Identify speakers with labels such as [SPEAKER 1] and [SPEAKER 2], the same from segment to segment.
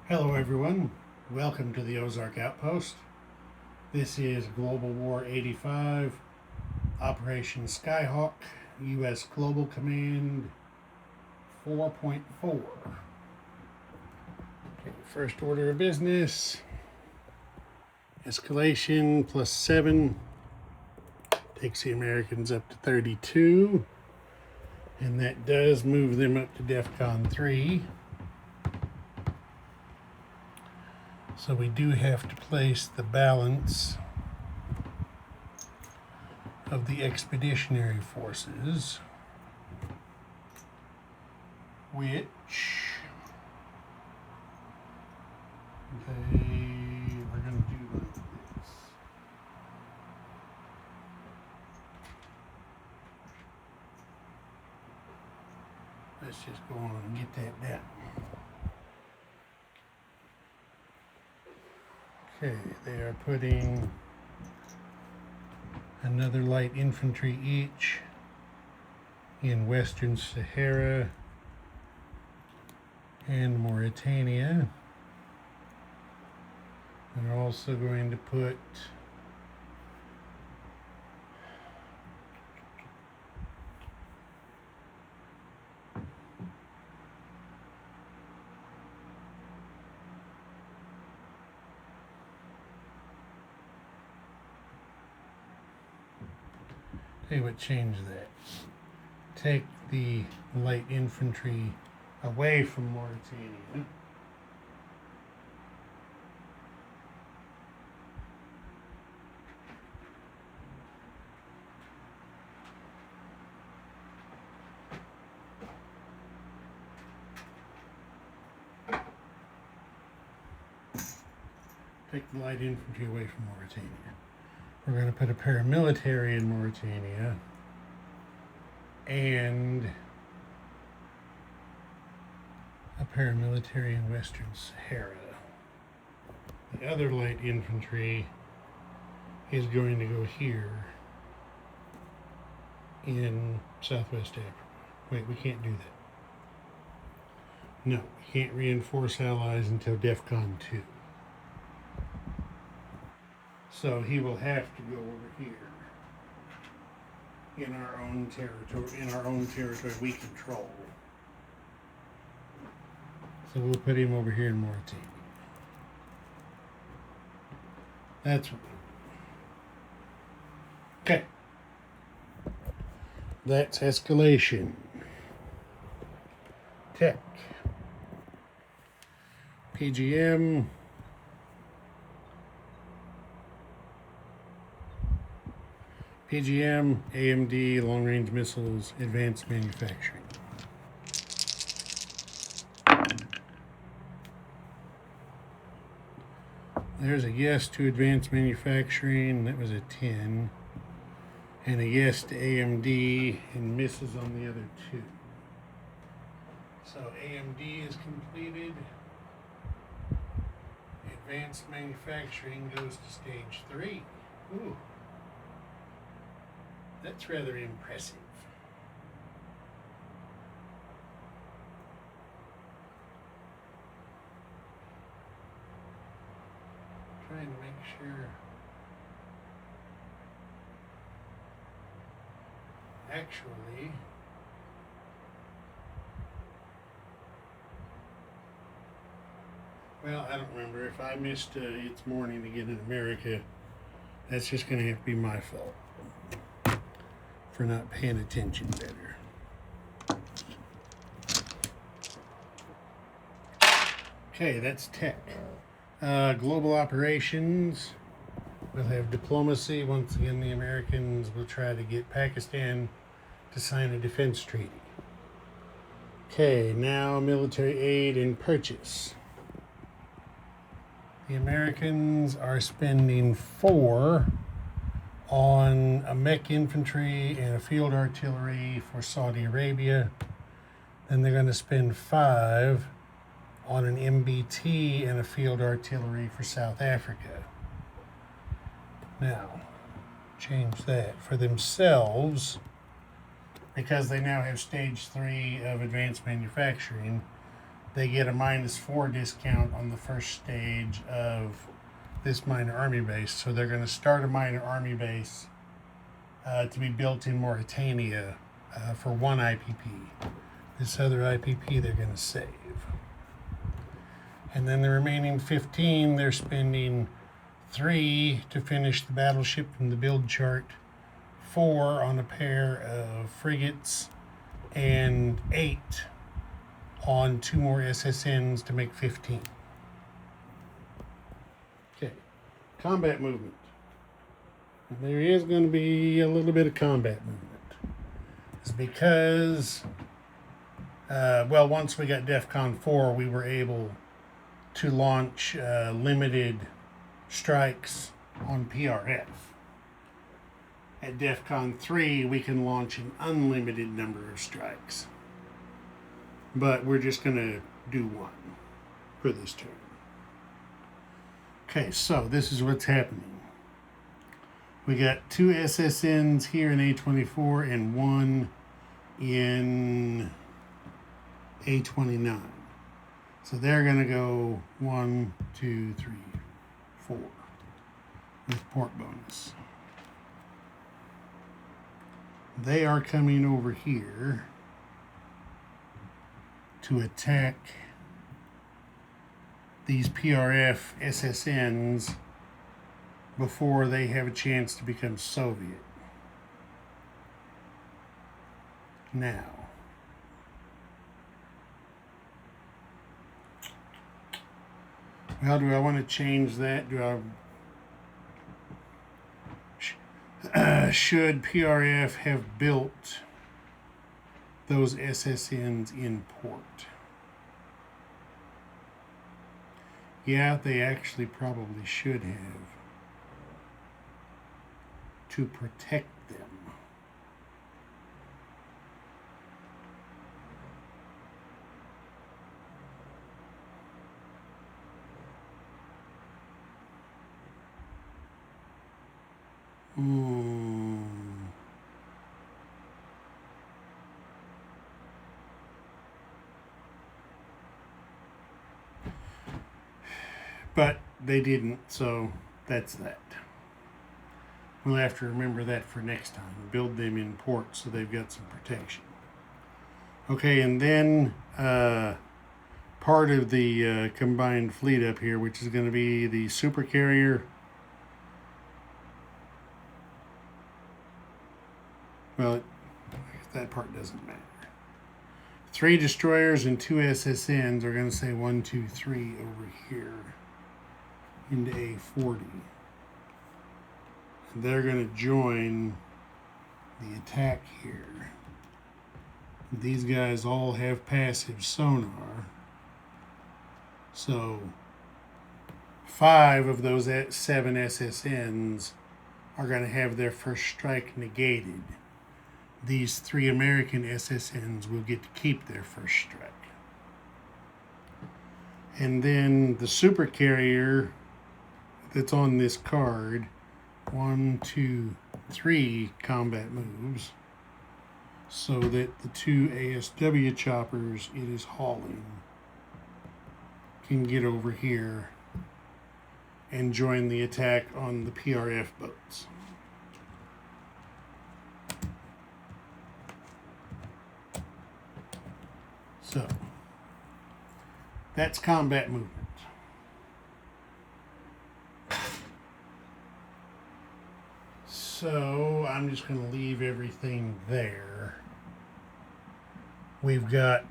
[SPEAKER 1] Hello everyone, welcome to the Ozark Outpost. This is Global War 85, Operation Skyhawk, U.S. Global Command 4.4. Okay, first order of business, escalation +7, takes the Americans up to 32, and that does move them up to DEFCON 3. So we do have to place the balance of the expeditionary forces, which we're going to do like this. Let's just go on and get that down. Okay, they are putting another light infantry each in Western Sahara and Mauritania. They're also going to put tell you what, change that. Take the light infantry away from Mauritania. Take the light infantry away from Mauritania. We're going to put a paramilitary in Mauritania and a paramilitary in Western Sahara. The other light infantry is going to go here in Southwest Africa. Wait, we can't do that. No, we can't reinforce allies until DEFCON 2. So he will have to go over here in our own territory we control. So we'll put him over here in Mauritania. That's what we do. Okay. That's escalation. Tech. PGM. PGM, AMD, long-range missiles, advanced manufacturing. There's a yes to advanced manufacturing, that was a 10. And a yes to AMD, and misses on the other two. So AMD is completed. Advanced manufacturing goes to stage 3. Ooh. That's rather impressive. Trying to make sure. Actually, well, I don't remember. If I missed It's Morning Again in America, that's just going to have to be my fault for not paying attention better. Okay, that's tech. Global operations. We'll have diplomacy. Once again, the Americans will try to get Pakistan to sign a defense treaty. Okay, now military aid and purchase. The Americans are spending 4 on a mech infantry and a field artillery for Saudi Arabia. Then they're going to spend 5 on an MBT and a field artillery for South Africa. Now, change that for themselves, because they now have stage 3 of advanced manufacturing. they get a -4 discount on the first stage of this minor army base. So they're going to start a minor army base to be built in Mauritania for 1 IPP. This other IPP they're going to save. And then the remaining 15, they're spending 3 to finish the battleship in the build chart, 4 on a pair of frigates, and 8 on 2 more SSNs to make 15. Okay, combat movement. And there is going to be a little bit of combat movement. It's because, well, once we got DEFCON 4, we were able to launch limited strikes on PRF. At DEFCON 3, we can launch an unlimited number of strikes. But we're just going to do 1 for this turn. Okay, so this is what's happening. We got 2 SSNs here in A24 and 1 in A29. So they're going to go 1, 2, 3, 4 with port bonus. They are coming over here to attack these PRF SSNs before they have a chance to become Soviet. Now, well, do I want to change that? Should PRF have built those SSNs in port? Yeah, they actually probably should have, to protect them. But they didn't, so that's that. We'll have to remember that for next time. Build them in port so they've got some protection. Okay, and then part of the combined fleet up here, which is going to be the supercarrier. Well, that part doesn't matter. 3 destroyers and 2 SSNs are going to say 1, 2, 3 over here into A40. And they're going to join the attack here. These guys all have passive sonar. So 5 of those 7 SSNs are going to have their first strike negated. These 3 American SSNs will get to keep their first strike. And then the supercarrier that's on this card, 1, 2, 3 combat moves, so that the 2 ASW choppers it is hauling can get over here and join the attack on the PRF boats. So, that's combat movement. So, I'm just going to leave everything there. We've got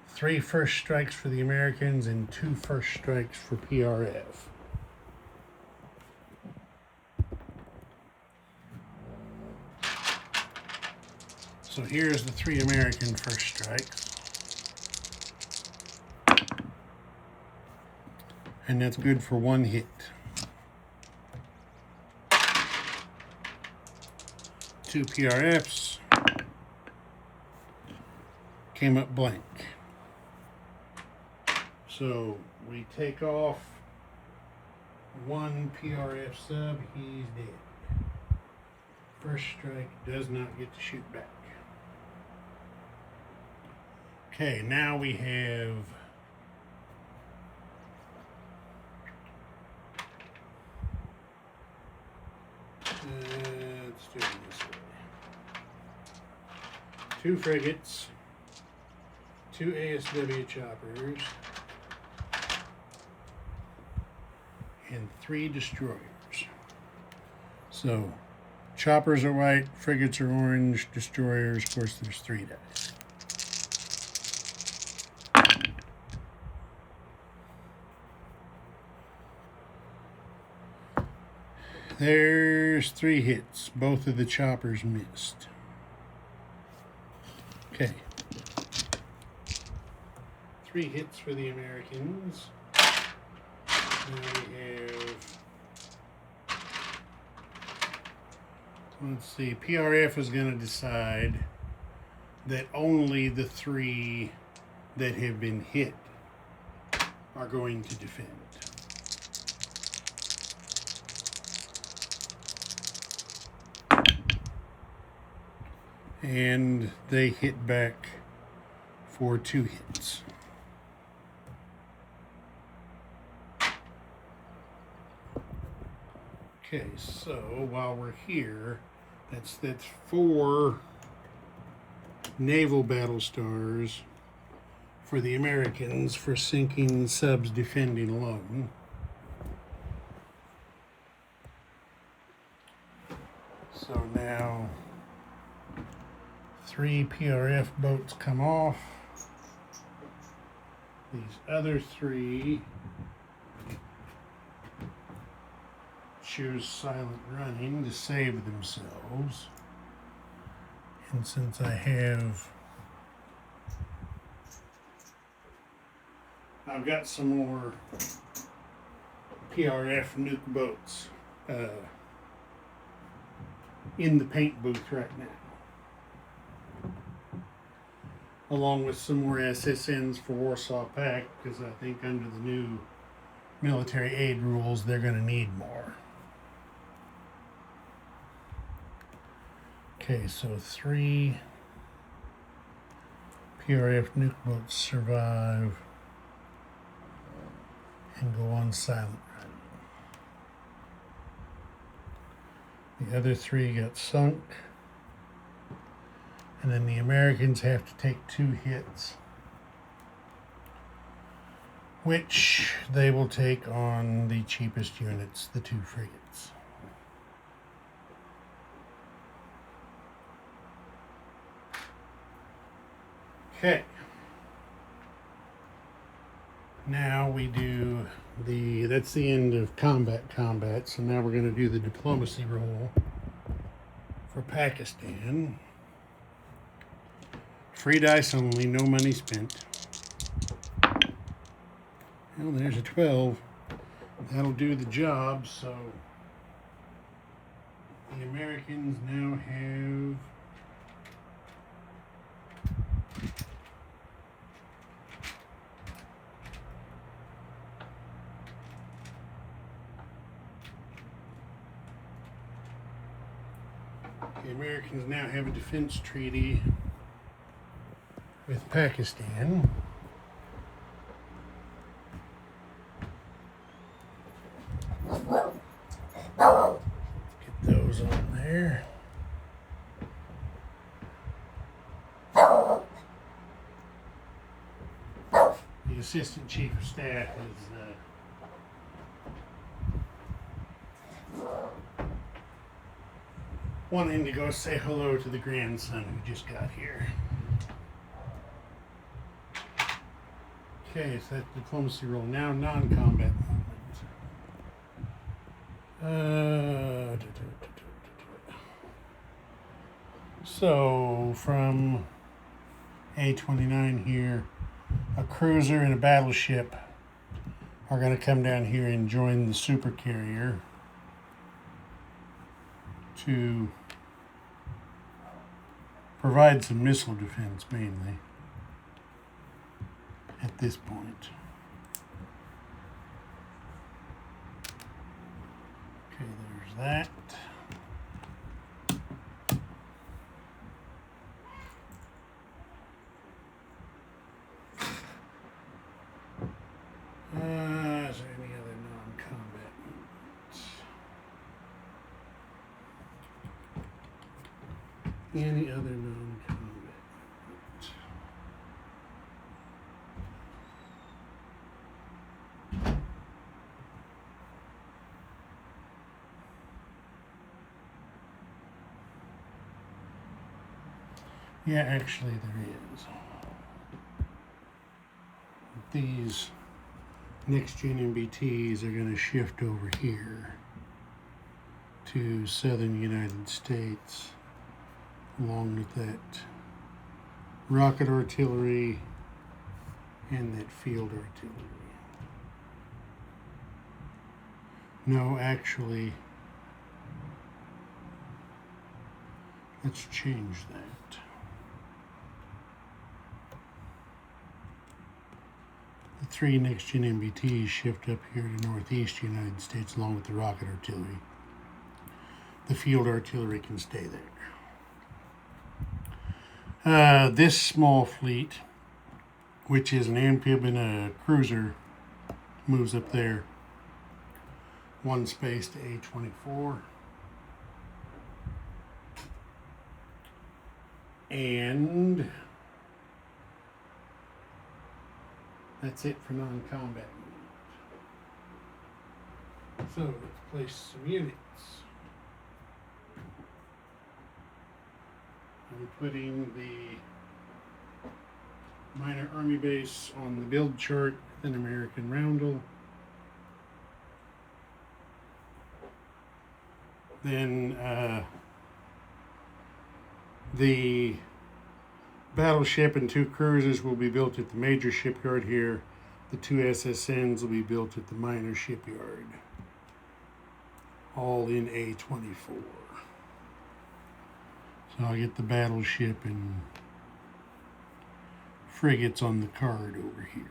[SPEAKER 1] 3 first strikes for the Americans and 2 first strikes for PRF. So here's the 3 American first strikes. And that's good for 1 hit. 2 PRFs came up blank. So we take off 1 PRF sub, he's dead. First strike does not get to shoot back. Okay, now we have let's do it this way. 2 frigates, 2 ASW choppers, and 3 destroyers. So, choppers are white, frigates are orange, destroyers, of course, there's 3 dice. There's 3 hits. Both of the choppers missed. Okay. 3 hits for the Americans. Now we have, let's see, PRF is going to decide that only the 3 that have been hit are going to defend. And they hit back for 2 hits. Okay, so while we're here, that's 4 naval battle stars for the Americans for sinking subs defending alone. So now 3 PRF boats come off. These other 3 choose silent running to save themselves. And since I've got some more PRF nuke boats in the paint booth right now, along with some more SSNs for Warsaw Pact, because I think under the new military aid rules they're going to need more. Okay, so 3 PRF nuke boats survive and go on silent run. The other 3 got sunk, and then the Americans have to take 2 hits, which they will take on the cheapest units, the 2 frigates. Okay. Now we do that's the end of combat, so now we're going to do the diplomacy roll for Pakistan. Free dice only, no money spent. Well, there's a 12. That'll do the job, so the Americans now have a defense treaty with Pakistan. Get those on there. The Assistant Chief of Staff is wanting to go say hello to the grandson who just got here. Okay, so that's diplomacy roll. Now non-combat movement. So from A29 here, a cruiser and a battleship are going to come down here and join the supercarrier to provide some missile defense, mainly, at this point. Okay, there's that. Any other non-combat? Yeah, actually there is. These next-gen MBTs are going to shift over here to southern United States, along with that rocket artillery and that field artillery. No, actually, let's change that. The 3 next-gen MBTs shift up here to northeast United States along with the rocket artillery. The field artillery can stay there. This small fleet, which is an amphib and a cruiser, moves up there. 1 space to A24. And that's it for non-combat units. So let's place some units. I'm putting the minor army base on the build chart with an American roundel. Then the battleship and 2 cruisers will be built at the major shipyard here. The 2 SSNs will be built at the minor shipyard, all in A24. So I'll get the battleship and frigates on the card over here.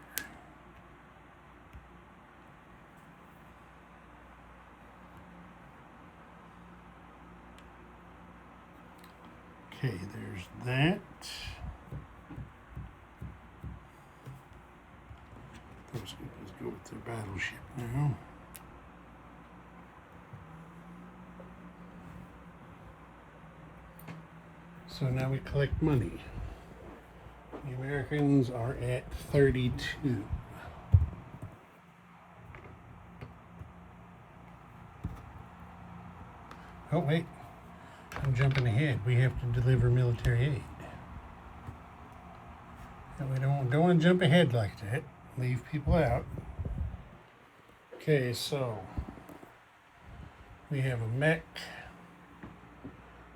[SPEAKER 1] Okay, there's that. Those guys go with their battleship now. So now we collect money. The Americans are at 32. Oh wait, I'm jumping ahead. We have to deliver military aid. And we don't want to jump ahead like that. Leave people out. Okay, so we have a mech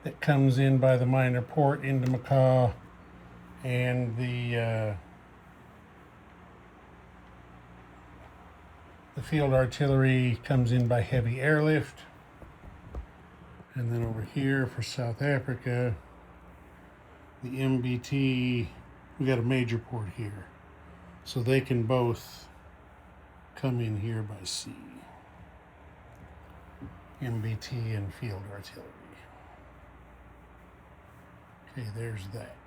[SPEAKER 1] that comes in by the minor port into Macau, and the field artillery comes in by heavy airlift. And then over here for South Africa, the MBT, we got a major port here. So they can both come in here by sea. MBT and field artillery. Okay, there's that.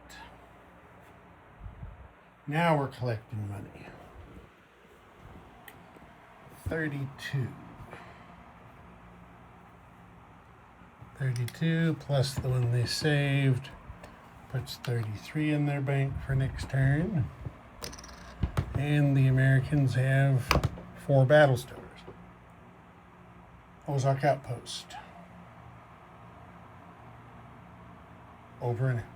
[SPEAKER 1] Now we're collecting money. 32. 32 plus the one they saved puts 33 in their bank for next turn. And the Americans have 4 battle stores. Ozark Outpost. Over and out.